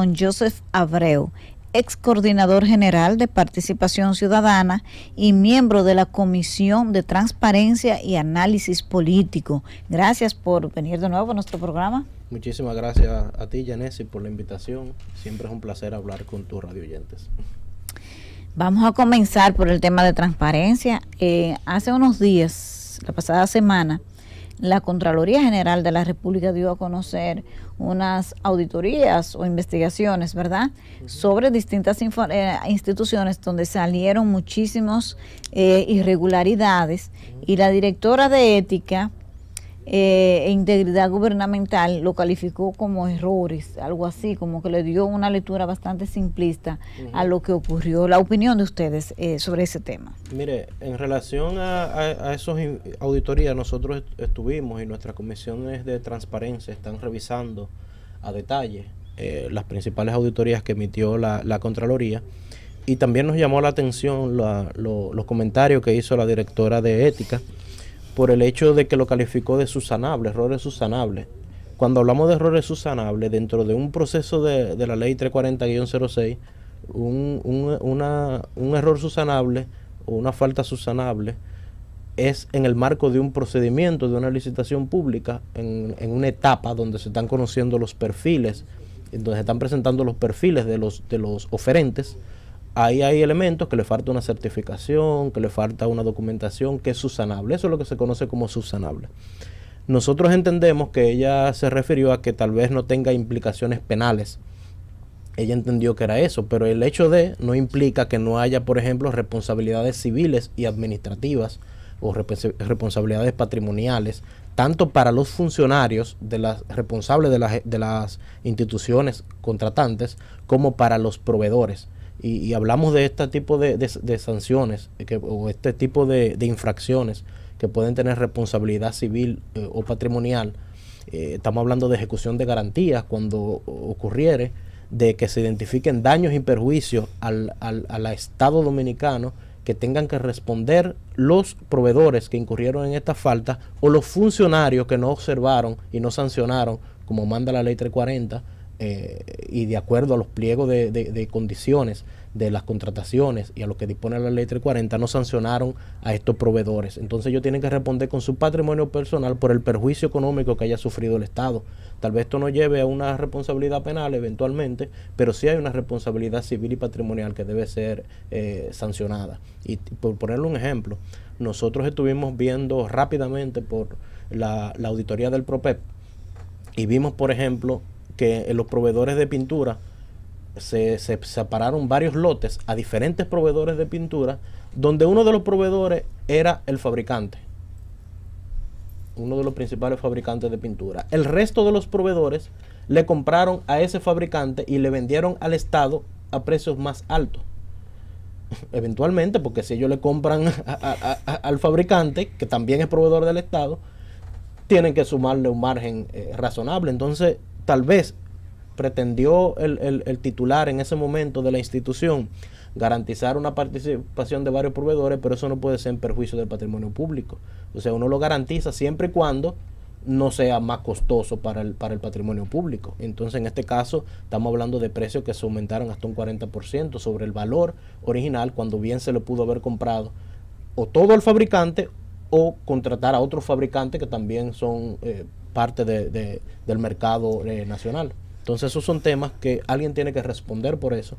don Joseph Abreu, ex coordinador general de Participación Ciudadana y miembro de la Comisión de Transparencia y Análisis Político. Gracias por venir de nuevo a nuestro programa. Muchísimas gracias a ti, Yanesi, por la invitación. Siempre es un placer hablar con tus radioyentes. Vamos a comenzar por el tema de transparencia. Hace unos días, la pasada semana, la Contraloría General de la República dio a conocer unas auditorías o investigaciones, ¿verdad?, sobre distintas instituciones donde salieron muchísimas irregularidades, y la directora de Ética e Integridad Gubernamental lo calificó como errores, algo así, como que le dio una lectura bastante simplista a lo que ocurrió. La opinión de ustedes sobre ese tema. Mire, en relación a esos auditorías, nosotros estuvimos y nuestras comisiones de transparencia están revisando a detalle las principales auditorías que emitió la Contraloría, y también nos llamó la atención los comentarios que hizo la directora de Ética por el hecho de que lo calificó de subsanable, errores subsanables. Cuando hablamos de errores subsanables, dentro de un proceso de la ley 340-06, un error subsanable o una falta subsanable es en el marco de un procedimiento, de una licitación pública, en una etapa donde se están conociendo los perfiles, donde se están presentando los perfiles de los oferentes. Ahí hay elementos que le falta una certificación, que le falta una documentación que es subsanable. Eso es lo que se conoce como subsanable. Nosotros entendemos que ella se refirió a que tal vez no tenga implicaciones penales. Ella entendió que era eso, pero el hecho de no implica que no haya, por ejemplo, responsabilidades civiles y administrativas o responsabilidades patrimoniales, tanto para los funcionarios responsables de las instituciones contratantes como para los proveedores. Y hablamos de este tipo de sanciones o este tipo de infracciones que pueden tener responsabilidad civil o patrimonial. Estamos hablando de ejecución de garantías cuando ocurriere de que se identifiquen daños y perjuicios al Estado dominicano, que tengan que responder los proveedores que incurrieron en esta falta o los funcionarios que no observaron y no sancionaron como manda la ley 340, y de acuerdo a los pliegos de condiciones de las contrataciones y a lo que dispone la ley 340, no sancionaron a estos proveedores. Entonces ellos tienen que responder con su patrimonio personal por el perjuicio económico que haya sufrido el Estado. Tal vez esto no lleve a una responsabilidad penal eventualmente, pero sí hay una responsabilidad civil y patrimonial que debe ser sancionada. Y por ponerle un ejemplo, nosotros estuvimos viendo rápidamente por la auditoría del PROPEP y vimos, por ejemplo, que en los proveedores de pintura se separaron varios lotes a diferentes proveedores de pintura, donde uno de los proveedores era el fabricante, uno de los principales fabricantes de pintura. El resto de los proveedores le compraron a ese fabricante y le vendieron al Estado a precios más altos. Eventualmente, porque si ellos le compran al fabricante, que también es proveedor del Estado, tienen que sumarle un margen razonable. Entonces, tal vez pretendió el titular en ese momento de la institución garantizar una participación de varios proveedores, pero eso no puede ser en perjuicio del patrimonio público. O sea, uno lo garantiza siempre y cuando no sea más costoso para el patrimonio público. Entonces, en este caso, estamos hablando de precios que se aumentaron hasta un 40% sobre el valor original, cuando bien se le pudo haber comprado o todo el fabricante o contratar a otros fabricantes que también son parte del mercado nacional. Entonces esos son temas que alguien tiene que responder por eso,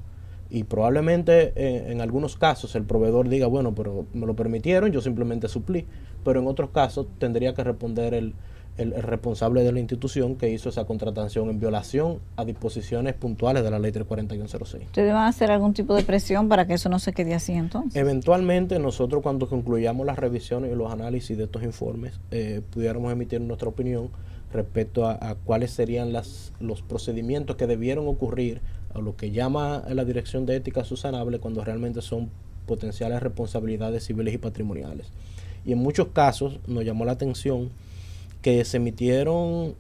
y probablemente en algunos casos el proveedor diga, bueno, pero me lo permitieron, yo simplemente suplí, pero en otros casos tendría que responder el responsable de la institución que hizo esa contratación en violación a disposiciones puntuales de la ley 340-06. ¿Ustedes van a hacer algún tipo de presión para que eso no se quede así entonces? Eventualmente nosotros, cuando concluyamos las revisiones y los análisis de estos informes, pudiéramos emitir nuestra opinión respecto a cuáles serían los procedimientos que debieron ocurrir, a lo que llama la Dirección de Ética subsanable, cuando realmente son potenciales responsabilidades civiles y patrimoniales. Y en muchos casos nos llamó la atención que se emitieron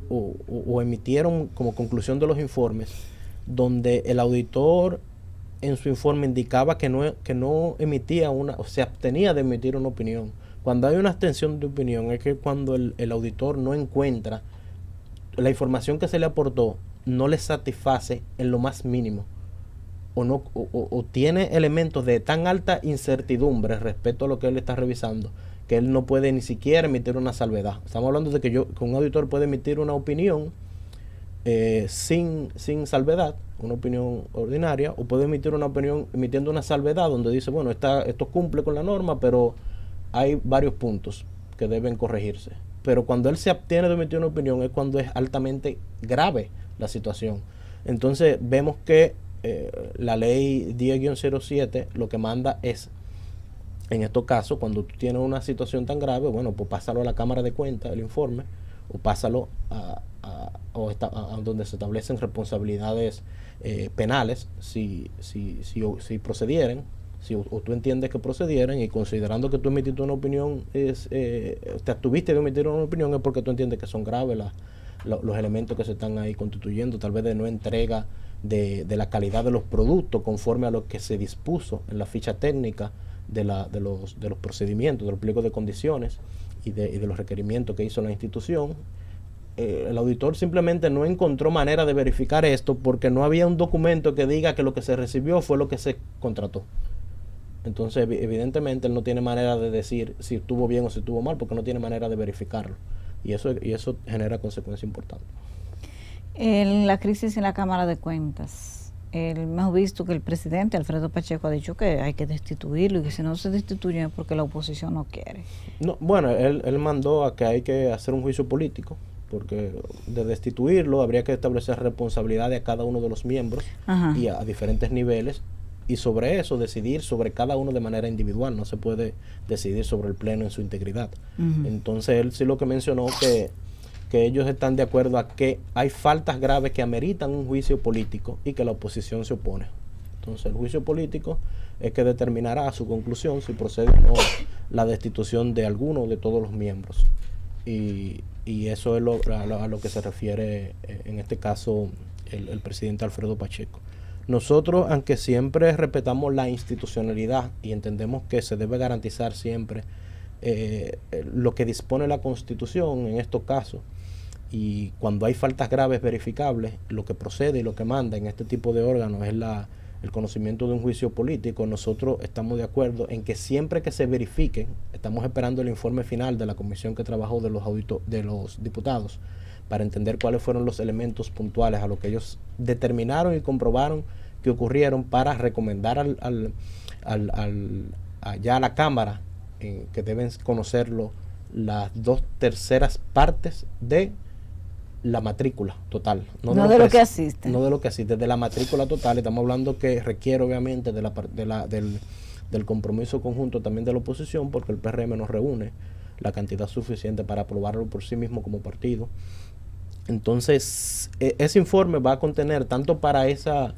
o emitieron como conclusión de los informes, donde el auditor en su informe indicaba que no emitía o se abstenía de emitir una opinión. Cuando hay una abstención de opinión es que cuando el auditor no encuentra la información que se le aportó no le satisface en lo más mínimo, o, no, o tiene elementos de tan alta incertidumbre respecto a lo que él está revisando, que él no puede ni siquiera emitir una salvedad. Estamos hablando de que un auditor puede emitir una opinión sin salvedad, una opinión ordinaria, o puede emitir una opinión emitiendo una salvedad donde dice, bueno, esto cumple con la norma, pero hay varios puntos que deben corregirse. Pero cuando él se abstiene de emitir una opinión es cuando es altamente grave la situación. Entonces vemos que la ley 10-07 lo que manda es, en estos casos, cuando tú tienes una situación tan grave, bueno, pues pásalo a la Cámara de Cuentas, el informe, o pásalo a donde se establecen responsabilidades penales si procedieran, o tú entiendes que procedieran, y considerando que tú emitiste una opinión, te abstuviste de emitir una opinión, es porque tú entiendes que son graves los elementos que se están ahí constituyendo, tal vez de no entrega de la calidad de los productos conforme a lo que se dispuso en la ficha técnica de los procedimientos, de los pliegos de condiciones y de los requerimientos que hizo la institución. El auditor simplemente no encontró manera de verificar esto porque no había un documento que diga que lo que se recibió fue lo que se contrató. Entonces, evidentemente, él no tiene manera de decir si estuvo bien o si estuvo mal, porque no tiene manera de verificarlo. Y eso genera consecuencias importantes. En la crisis en la Cámara de Cuentas, hemos visto que el presidente Alfredo Pacheco ha dicho que hay que destituirlo y que si no se destituye es porque la oposición no quiere. No, bueno, él mandó a que hay que hacer un juicio político, porque de destituirlo habría que establecer responsabilidades a cada uno de los miembros. Ajá. Y a diferentes niveles, y sobre eso decidir sobre cada uno de manera individual. No se puede decidir sobre el pleno en su integridad. Entonces él sí lo que mencionó que ellos están de acuerdo a que hay faltas graves que ameritan un juicio político y que la oposición se opone. Entonces el juicio político es que determinará a su conclusión si procede o no la destitución de alguno o de todos los miembros. Y eso es a lo que se refiere en este caso el presidente Alfredo Pacheco. Nosotros, aunque siempre respetamos la institucionalidad y entendemos que se debe garantizar siempre lo que dispone la Constitución en estos casos, y cuando hay faltas graves verificables, lo que procede y lo que manda en este tipo de órganos es el conocimiento de un juicio político. Nosotros estamos de acuerdo en que siempre que se verifiquen, estamos esperando el informe final de la comisión que trabajó de los diputados para entender cuáles fueron los elementos puntuales a lo que ellos determinaron y comprobaron que ocurrieron, para recomendar allá a la Cámara que deben conocerlo las 2/3 partes de la matrícula total, no de lo que asiste. No de lo que asiste, de la matrícula total. Estamos hablando que requiere obviamente del compromiso conjunto también de la oposición, porque el PRM no reúne la cantidad suficiente para aprobarlo por sí mismo como partido. Entonces, ese informe va a contener tanto para esa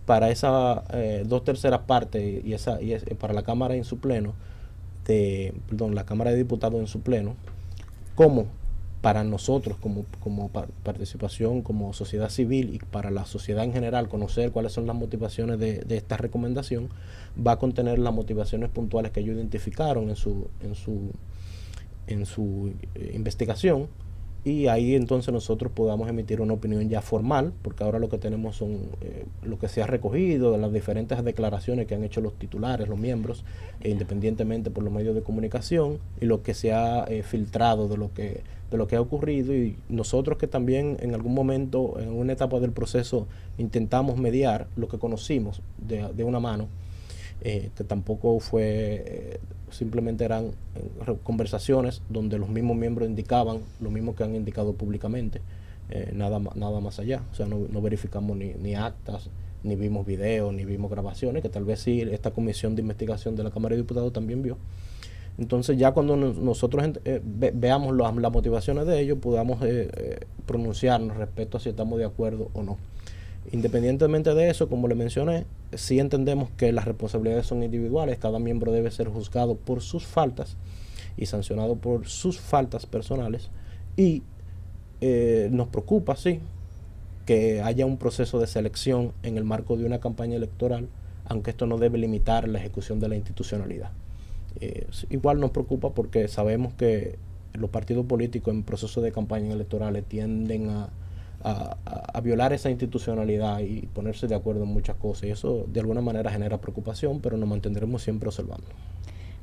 2/3 parte y para la Cámara en su pleno, la Cámara de Diputados en su pleno, como para nosotros como participación, como sociedad civil, y para la sociedad en general conocer cuáles son las motivaciones de esta recomendación. Va a contener las motivaciones puntuales que ellos identificaron en su investigación, y ahí entonces nosotros podamos emitir una opinión ya formal, porque ahora lo que tenemos son lo que se ha recogido de las diferentes declaraciones que han hecho los titulares, los miembros, independientemente por los medios de comunicación, y lo que se ha filtrado de lo que ha ocurrido. Y nosotros, que también en algún momento, en una etapa del proceso, intentamos mediar lo que conocimos de una mano, que tampoco fue, simplemente eran conversaciones donde los mismos miembros indicaban lo mismo que han indicado públicamente, nada más allá. O sea, no verificamos ni actas, ni vimos videos, ni vimos grabaciones, que tal vez sí esta comisión de investigación de la Cámara de Diputados también vio. Entonces ya cuando nosotros veamos las motivaciones de ellos, podamos pronunciarnos respecto a si estamos de acuerdo o no. Independientemente de eso, como le mencioné, sí entendemos que las responsabilidades son individuales. Cada miembro debe ser juzgado por sus faltas y sancionado por sus faltas personales, y nos preocupa, sí, que haya un proceso de selección en el marco de una campaña electoral, aunque esto no debe limitar la ejecución de la institucionalidad. Igual nos preocupa porque sabemos que los partidos políticos en procesos de campañas electorales tienden a a violar esa institucionalidad y ponerse de acuerdo en muchas cosas. Y eso de alguna manera genera preocupación, pero nos mantendremos siempre observando.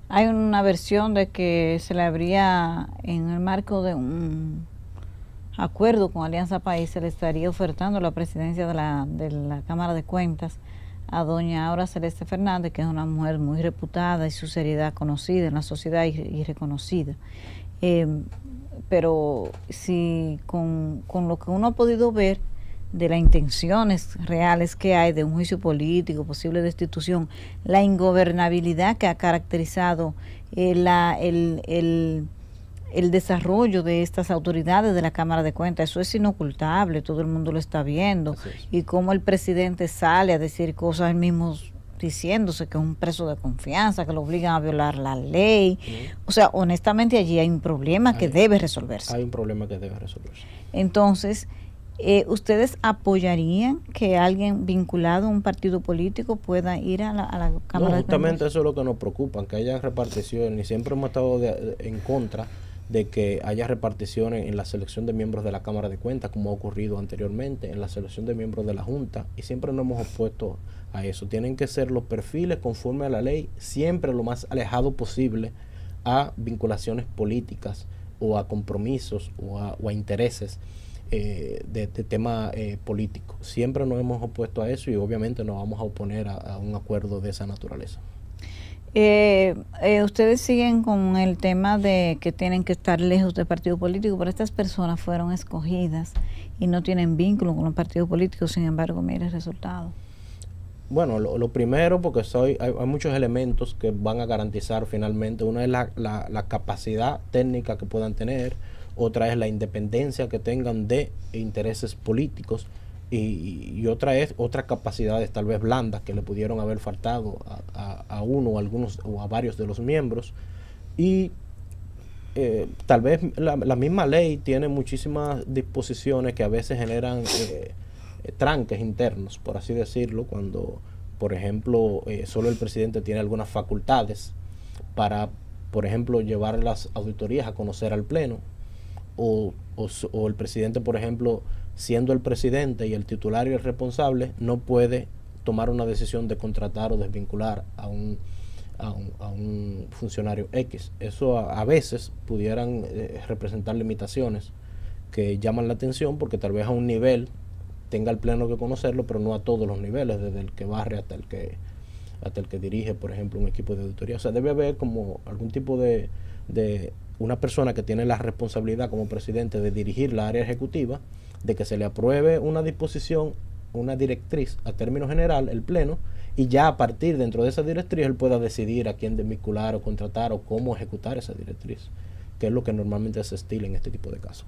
Hay una versión de que se le habría, en el marco de un acuerdo con Alianza País, se le estaría ofertando la presidencia de la Cámara de Cuentas a doña Aura Celeste Fernández, que es una mujer muy reputada y su seriedad conocida en la sociedad y reconocida. Pero si con lo que uno ha podido ver de las intenciones reales que hay de un juicio político, posible destitución, la ingobernabilidad que ha caracterizado el desarrollo de estas autoridades de la Cámara de Cuentas, eso es inocultable, todo el mundo lo está viendo, y cómo el presidente sale a decir cosas él mismo diciéndose que es un preso de confianza, que lo obligan a violar la ley. O sea, honestamente allí hay un problema que debe resolverse. Hay un problema que debe resolverse. Entonces, ¿ustedes apoyarían que alguien vinculado a un partido político pueda ir a la Cámara de Cuentas? Justamente eso es lo que nos preocupa, que haya repartición, y siempre hemos estado en contra de que haya reparticiones en la selección de miembros de la Cámara de Cuentas, como ha ocurrido anteriormente, en la selección de miembros de la Junta, y siempre nos hemos opuesto a eso. Tienen que ser los perfiles conforme a la ley, siempre lo más alejado posible a vinculaciones políticas o a compromisos o a intereses de tema político. Siempre nos hemos opuesto a eso y obviamente nos vamos a oponer a un acuerdo de esa naturaleza. Ustedes siguen con el tema de que tienen que estar lejos del partido político, pero estas personas fueron escogidas y no tienen vínculo con los partidos políticos, sin embargo, mire el resultado. Bueno, lo primero, porque hay muchos elementos que van a garantizar finalmente. Una es la capacidad técnica que puedan tener, otra es la independencia que tengan de intereses políticos, y otra es otras capacidades tal vez blandas que le pudieron haber faltado a uno o algunos o a varios de los miembros. Y tal vez la misma ley tiene muchísimas disposiciones que a veces generan tranques internos, por así decirlo, cuando, por ejemplo, solo el presidente tiene algunas facultades para, por ejemplo, llevar las auditorías a conocer al Pleno, o el presidente, por ejemplo, siendo el presidente y el titular y el responsable, no puede tomar una decisión de contratar o desvincular a un funcionario X. Eso a veces pudieran representar limitaciones que llaman la atención, porque tal vez a un nivel tenga el Pleno que conocerlo, pero no a todos los niveles, desde el que barre hasta el que dirige, por ejemplo, un equipo de auditoría. O sea, debe haber como algún tipo de una persona que tiene la responsabilidad como presidente de dirigir la área ejecutiva, de que se le apruebe una disposición, una directriz a término general, el Pleno, y ya a partir dentro de esa directriz él pueda decidir a quién desvincular o contratar o cómo ejecutar esa directriz, que es lo que normalmente se estila en este tipo de casos.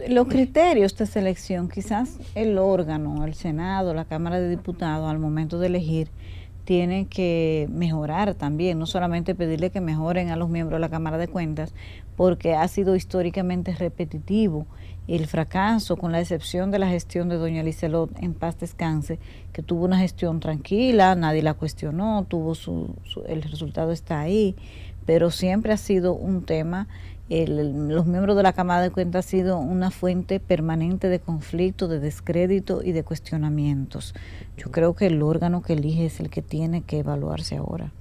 Los criterios de selección, quizás el órgano, el Senado, la Cámara de Diputados, al momento de elegir, tienen que mejorar también, no solamente pedirle que mejoren a los miembros de la Cámara de Cuentas, porque ha sido históricamente repetitivo el fracaso, con la excepción de la gestión de doña Liselot, en paz descanse, que tuvo una gestión tranquila, nadie la cuestionó, el resultado está ahí, pero siempre ha sido un tema. Los miembros de la Cámara de Cuentas ha sido una fuente permanente de conflicto, de descrédito y de cuestionamientos. Yo creo que el órgano que elige es el que tiene que evaluarse ahora.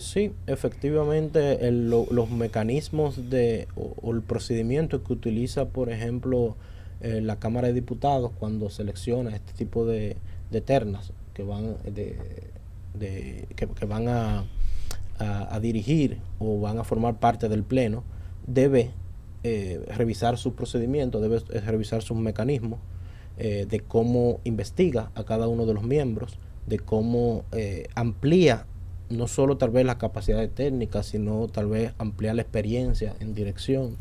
Sí, efectivamente, los mecanismos o el procedimiento que utiliza, por ejemplo, la Cámara de Diputados cuando selecciona este tipo de ternas que van que van a dirigir o van a formar parte del Pleno, debe revisar sus procedimientos, debe revisar sus mecanismos de cómo investiga a cada uno de los miembros, de cómo amplía no solo tal vez las capacidades técnicas, sino tal vez ampliar la experiencia en dirección,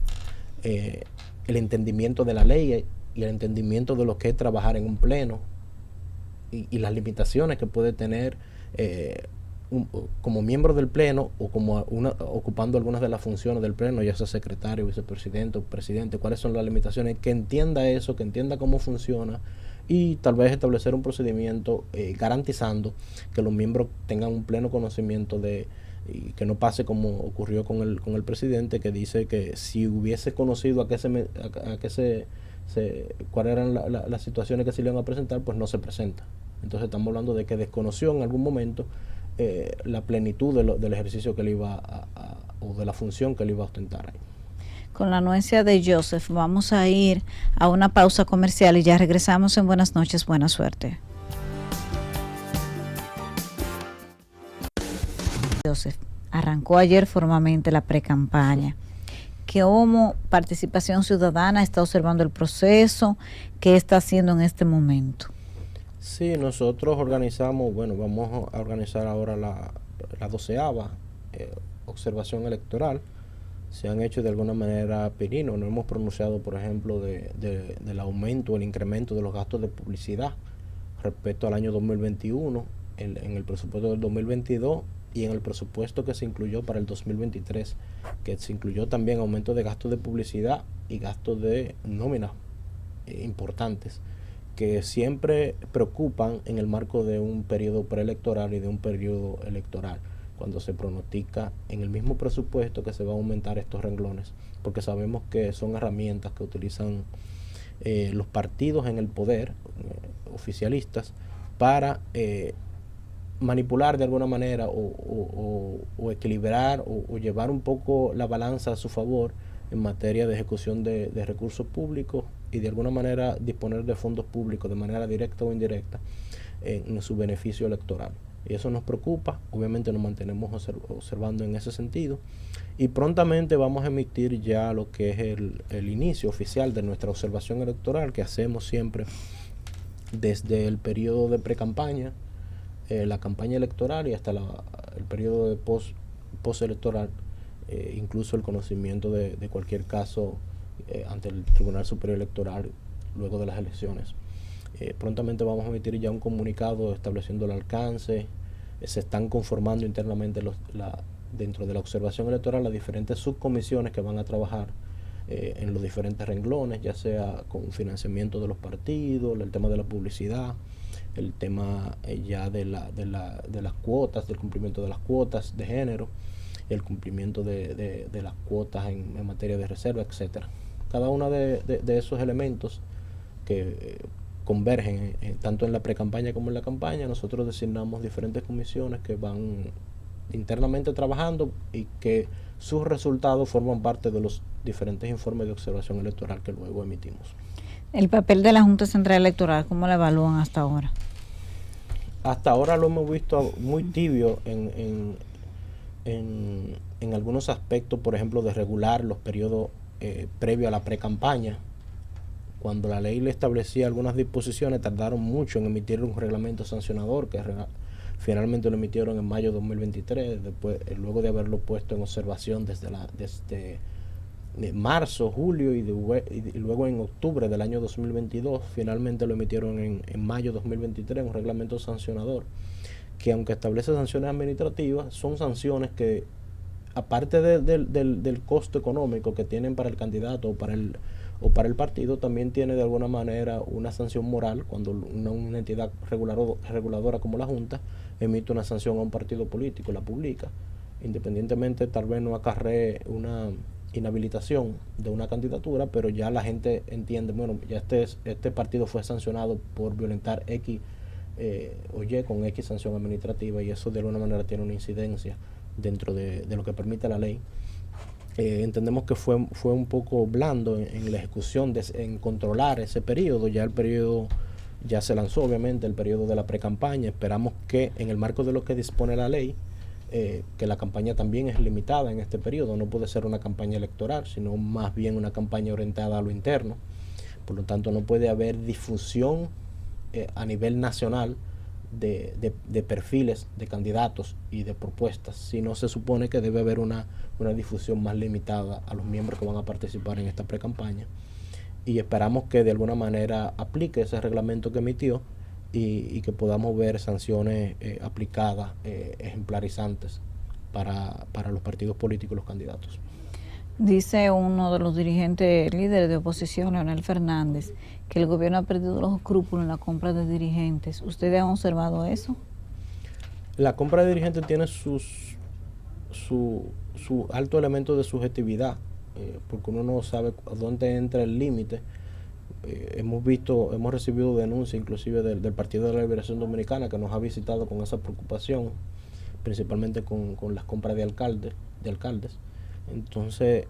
el entendimiento de la ley y el entendimiento de lo que es trabajar en un Pleno y las limitaciones que puede tener como miembro del Pleno o como ocupando algunas de las funciones del Pleno, ya sea secretario, vicepresidente o presidente, cuáles son las limitaciones, que entienda eso, que entienda cómo funciona, y tal vez establecer un procedimiento garantizando que los miembros tengan un pleno conocimiento de las y que no pase como ocurrió con el presidente, que dice que si hubiese conocido cuáles eran las situaciones que se le iban a presentar, pues no se presenta. Entonces estamos hablando de que desconoció en algún momento la plenitud del ejercicio que él o de la función que él iba a ostentar ahí. Con la anuencia de Joseph, vamos a ir a una pausa comercial y ya regresamos en Buenas noches, buena suerte. Joseph, arrancó ayer formalmente la precampaña. ¿Cómo Participación Ciudadana está observando el proceso? ¿Qué está haciendo en este momento? Sí, nosotros organizamos, vamos a organizar ahora la 12ª observación electoral. Se han hecho de alguna manera pininos, no hemos pronunciado, por ejemplo, del aumento, el incremento de los gastos de publicidad respecto al año 2021, en el presupuesto del 2022 y en el presupuesto que se incluyó para el 2023, que se incluyó también aumento de gastos de publicidad y gastos de nómina importantes, que siempre preocupan en el marco de un periodo preelectoral y de un periodo electoral, cuando se pronostica en el mismo presupuesto que se va a aumentar estos renglones, porque sabemos que son herramientas que utilizan los partidos en el poder, oficialistas, para manipular de alguna manera o equilibrar o llevar un poco la balanza a su favor en materia de ejecución de recursos públicos y de alguna manera disponer de fondos públicos de manera directa o indirecta en su beneficio electoral. Y eso nos preocupa, obviamente nos mantenemos observando en ese sentido, y prontamente vamos a emitir ya lo que es el inicio oficial de nuestra observación electoral, que hacemos siempre desde el periodo de pre-campaña, la campaña electoral y hasta el periodo de post-electoral, incluso el conocimiento de cualquier caso ante el Tribunal Superior Electoral luego de las elecciones. Prontamente vamos a emitir ya un comunicado estableciendo el alcance. Se están conformando internamente dentro de la observación electoral las diferentes subcomisiones que van a trabajar en los diferentes renglones, ya sea con financiamiento de los partidos, el tema de la publicidad, el tema ya de las cuotas, del cumplimiento de las cuotas de género, el cumplimiento de las cuotas en materia de reserva, etcétera. Cada uno de esos elementos que convergen tanto en la pre-campaña como en la campaña, nosotros designamos diferentes comisiones que van internamente trabajando y que sus resultados forman parte de los diferentes informes de observación electoral que luego emitimos. El papel de la Junta Central Electoral, ¿cómo lo evalúan hasta ahora? Hasta ahora lo hemos visto muy tibio en algunos aspectos, por ejemplo, de regular los periodos previos a la pre-campaña. Cuando la ley le establecía algunas disposiciones, tardaron mucho en emitir un reglamento sancionador, que finalmente lo emitieron en mayo de 2023, luego de haberlo puesto en observación desde marzo, julio y luego en octubre del año 2022, finalmente lo emitieron en mayo de 2023, un reglamento sancionador, que aunque establece sanciones administrativas, son sanciones que, aparte del costo económico que tienen para el candidato o para el partido, también tiene de alguna manera una sanción moral cuando una entidad reguladora como la Junta emite una sanción a un partido político, la publica, independientemente tal vez no acarree una inhabilitación de una candidatura, pero ya la gente entiende, bueno, ya este partido fue sancionado por violentar X o Y con X sanción administrativa, y eso de alguna manera tiene una incidencia dentro de lo que permite la ley. Entendemos que fue un poco blando en la ejecución, en controlar ese periodo. Ya el periodo ya se lanzó, obviamente, el periodo de la pre-campaña. Esperamos que en el marco de lo que dispone la ley, que la campaña también es limitada en este periodo. No puede ser una campaña electoral, sino más bien una campaña orientada a lo interno. Por lo tanto, no puede haber difusión a nivel nacional de perfiles de candidatos y de propuestas, sino se supone que debe haber una difusión más limitada a los miembros que van a participar en esta pre-campaña, y esperamos que de alguna manera aplique ese reglamento que emitió y que podamos ver sanciones aplicadas, ejemplarizantes para los partidos políticos y los candidatos. Dice uno de los dirigentes líderes de oposición, Leonel Fernández, que el gobierno ha perdido los escrúpulos en la compra de dirigentes. ¿Ustedes han observado eso? La compra de dirigentes tiene sus su alto elemento de subjetividad, porque uno no sabe a dónde entra el límite. Hemos recibido denuncias inclusive del Partido de la Liberación Dominicana, que nos ha visitado con esa preocupación, principalmente con las compras de alcaldes. Entonces,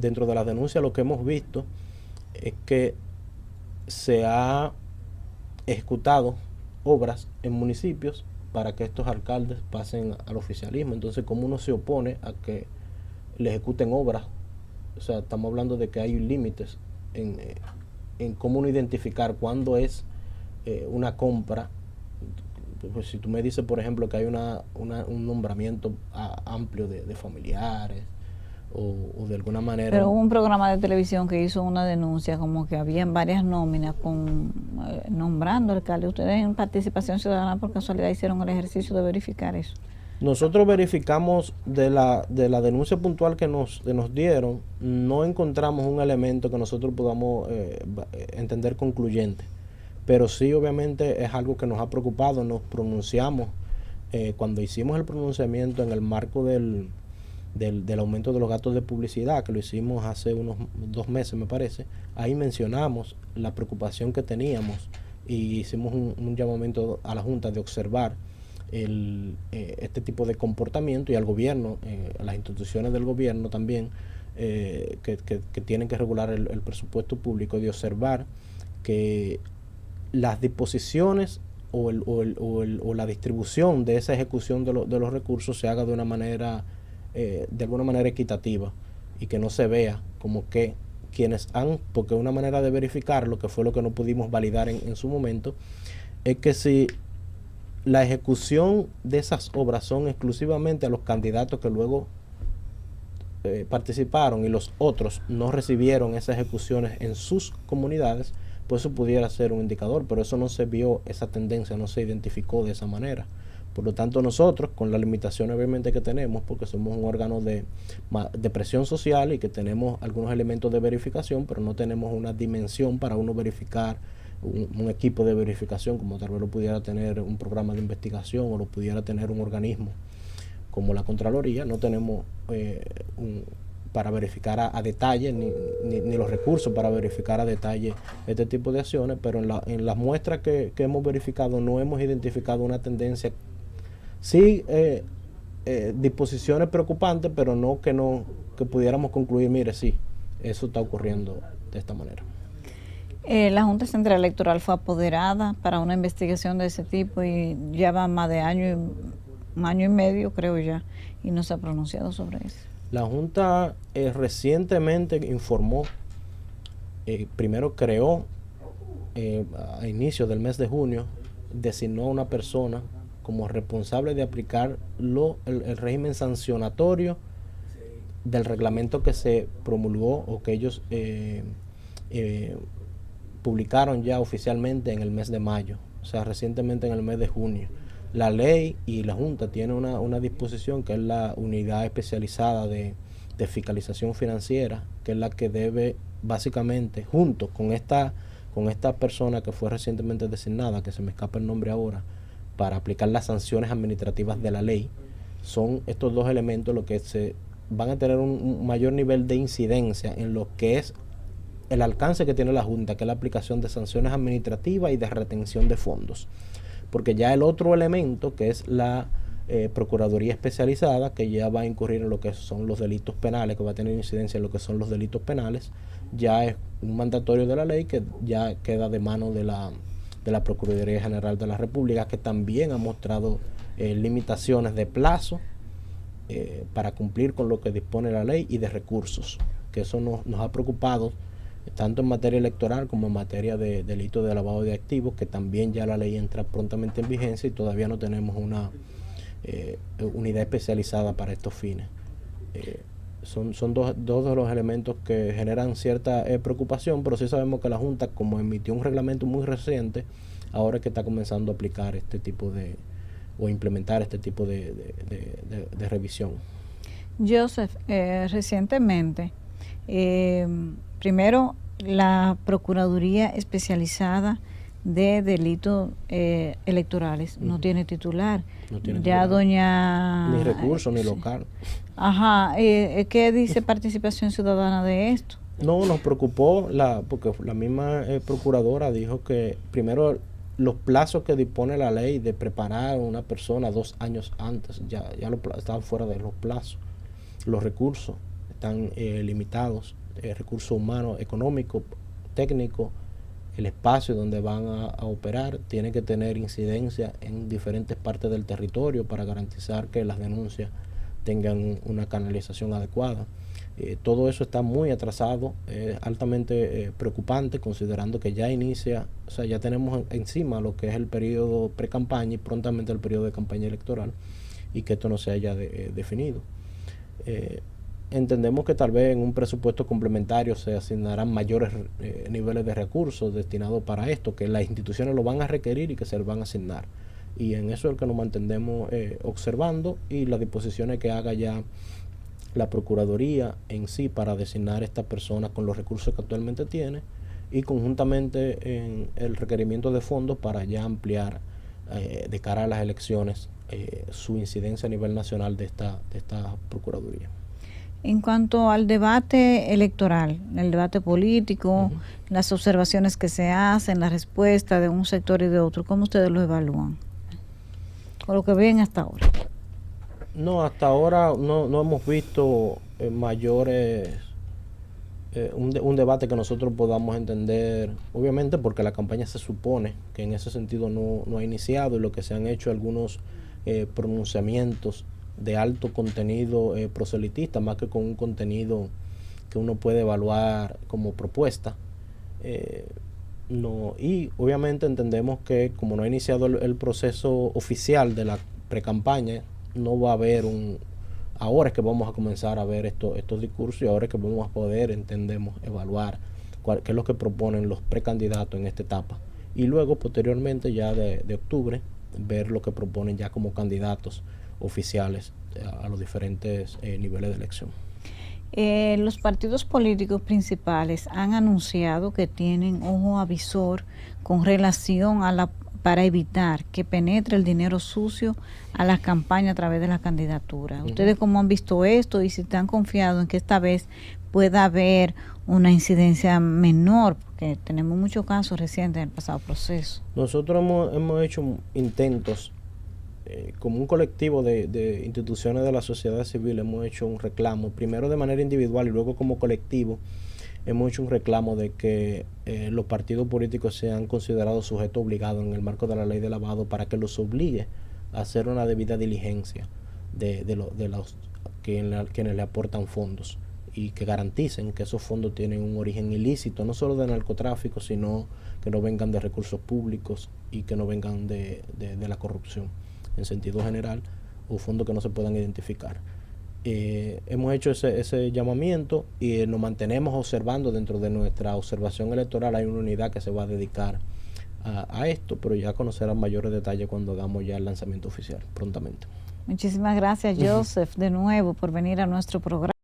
dentro de las denuncias lo que hemos visto es que se ha ejecutado obras en municipios para que estos alcaldes pasen al oficialismo. Entonces, ¿cómo uno se opone a que le ejecuten obras? O sea, estamos hablando de que hay límites en cómo uno identificar cuándo es una compra. Pues si tú me dices, por ejemplo, que hay un nombramiento amplio de familiares o de alguna manera... Pero hubo un programa de televisión que hizo una denuncia como que habían varias nóminas nombrando alcaldes. Ustedes en Participación Ciudadana por casualidad hicieron el ejercicio de verificar eso. Nosotros verificamos de la denuncia puntual que nos dieron, no encontramos un elemento que nosotros podamos entender concluyente, pero sí obviamente es algo que nos ha preocupado. Nos pronunciamos cuando hicimos el pronunciamiento en el marco del aumento de los gastos de publicidad, que lo hicimos hace unos 2 meses me parece. Ahí mencionamos la preocupación que teníamos y hicimos un llamamiento a la Junta de observar este tipo de comportamiento, y al gobierno, a las instituciones del gobierno también, que tienen que regular el presupuesto público, de observar que las disposiciones o la distribución de esa ejecución de los recursos se haga de alguna manera equitativa, y que no se vea como que quienes porque una manera de verificarlo, que fue lo que no pudimos validar en su momento, es que si la ejecución de esas obras son exclusivamente a los candidatos que luego participaron y los otros no recibieron esas ejecuciones en sus comunidades, pues eso pudiera ser un indicador, pero eso no se vio, esa tendencia no se identificó de esa manera. Por lo tanto, nosotros, con las limitaciones obviamente que tenemos, porque somos un órgano de presión social y que tenemos algunos elementos de verificación, pero no tenemos una dimensión para uno verificar, un equipo de verificación, como tal vez lo pudiera tener un programa de investigación o lo pudiera tener un organismo como la Contraloría. No tenemos para verificar a detalle, ni los recursos para verificar a detalle este tipo de acciones, pero en las muestras que hemos verificado no hemos identificado una tendencia. Sí, disposiciones preocupantes, pero no que pudiéramos concluir, mire, sí, eso está ocurriendo de esta manera. La Junta Central Electoral fue apoderada para una investigación de ese tipo y ya va más de un año y medio, creo ya, y no se ha pronunciado sobre eso. La Junta recientemente informó, primero creó, a inicios del mes de junio, designó a una persona como responsable de aplicar el régimen sancionatorio del reglamento que se promulgó o que ellos publicaron ya oficialmente en el mes de mayo, o sea, recientemente en el mes de junio. La ley y la Junta tiene una disposición que es la Unidad Especializada de Fiscalización Financiera, que es la que debe básicamente, junto con esta persona que fue recientemente designada, que se me escapa el nombre ahora, para aplicar las sanciones administrativas de la ley. Son estos dos elementos los que se van a tener un mayor nivel de incidencia en lo que es el alcance que tiene la Junta, que es la aplicación de sanciones administrativas y de retención de fondos. Porque ya el otro elemento, que es la Procuraduría Especializada, que ya va a incurrir en lo que son los delitos penales, que va a tener incidencia en lo que son los delitos penales, ya es un mandatorio de la ley que ya queda de mano de la Procuraduría General de la República, que también ha mostrado limitaciones de plazo para cumplir con lo que dispone la ley y de recursos, que eso nos ha preocupado tanto en materia electoral como en materia de delito de lavado de activos, que también ya la ley entra prontamente en vigencia y todavía no tenemos una unidad especializada para estos fines. Son dos de los elementos que generan cierta preocupación, pero sí sabemos que la Junta, como emitió un reglamento muy reciente, ahora es que está comenzando a aplicar este tipo o implementar este tipo de revisión. Joseph, recientemente, primero la Procuraduría Especializada de delitos electorales. No tiene titular. No tiene Ya titular. doña... Ni recurso, ni sí. local. Ajá, ¿qué dice Participación Ciudadana de esto? No, nos preocupó porque la misma procuradora dijo que primero los plazos que dispone la ley de preparar a una persona 2 años antes, estaban fuera de los plazos. Los recursos están limitados, recursos humanos, económicos, técnicos, el espacio donde van a operar tiene que tener incidencia en diferentes partes del territorio para garantizar que las denuncias tengan una canalización adecuada. Todo eso está muy atrasado, altamente preocupante, considerando que ya inicia, o sea, ya tenemos encima lo que es el periodo pre-campaña y prontamente el periodo de campaña electoral, y que esto no se haya definido. Entendemos que tal vez en un presupuesto complementario se asignarán mayores niveles de recursos destinados para esto, que las instituciones lo van a requerir y que se les van a asignar. Y en eso es el que nos mantendremos observando, y las disposiciones que haga ya la Procuraduría en sí para designar a estas personas con los recursos que actualmente tiene, y conjuntamente en el requerimiento de fondos para ya ampliar de cara a las elecciones su incidencia a nivel nacional de esta Procuraduría. En cuanto al debate electoral, el debate político, las observaciones que se hacen, la respuesta de un sector y de otro, ¿cómo ustedes lo evalúan? Con lo que ven hasta ahora. No, hasta ahora no hemos visto mayores, un debate que nosotros podamos entender, obviamente porque la campaña se supone que en ese sentido no ha iniciado, y lo que se han hecho algunos pronunciamientos de alto contenido proselitista, más que con un contenido que uno puede evaluar como propuesta. No, y obviamente entendemos que como no ha iniciado el proceso oficial de la pre-campaña, no va a haber ahora es que vamos a comenzar a ver estos discursos, y ahora es que vamos a poder, entendemos, evaluar qué es lo que proponen los precandidatos en esta etapa, y luego posteriormente ya de octubre ver lo que proponen ya como candidatos oficiales a los diferentes niveles de elección. Los partidos políticos principales han anunciado que tienen ojo avisor con relación a para evitar que penetre el dinero sucio a las campañas a través de la candidatura. ¿Ustedes cómo han visto esto y si están confiados en que esta vez pueda haber una incidencia menor? Porque tenemos muchos casos recientes en el pasado proceso. Nosotros hemos hecho intentos, como un colectivo de instituciones de la sociedad civil, hemos hecho un reclamo, primero de manera individual y luego como colectivo. Hemos hecho un reclamo de que los partidos políticos sean considerados sujetos obligados en el marco de la ley de lavado, para que los obligue a hacer una debida diligencia de los quienes le aportan fondos, y que garanticen que esos fondos tienen un origen ilícito, no solo de narcotráfico, sino que no vengan de recursos públicos y que no vengan de la corrupción en sentido general, o fondos que no se puedan identificar. Hemos hecho ese llamamiento, y nos mantenemos observando. Dentro de nuestra observación electoral hay una unidad que se va a dedicar a esto, pero ya conocerán mayores detalles cuando hagamos ya el lanzamiento oficial prontamente. Muchísimas gracias, Joseph, de nuevo por venir a nuestro programa.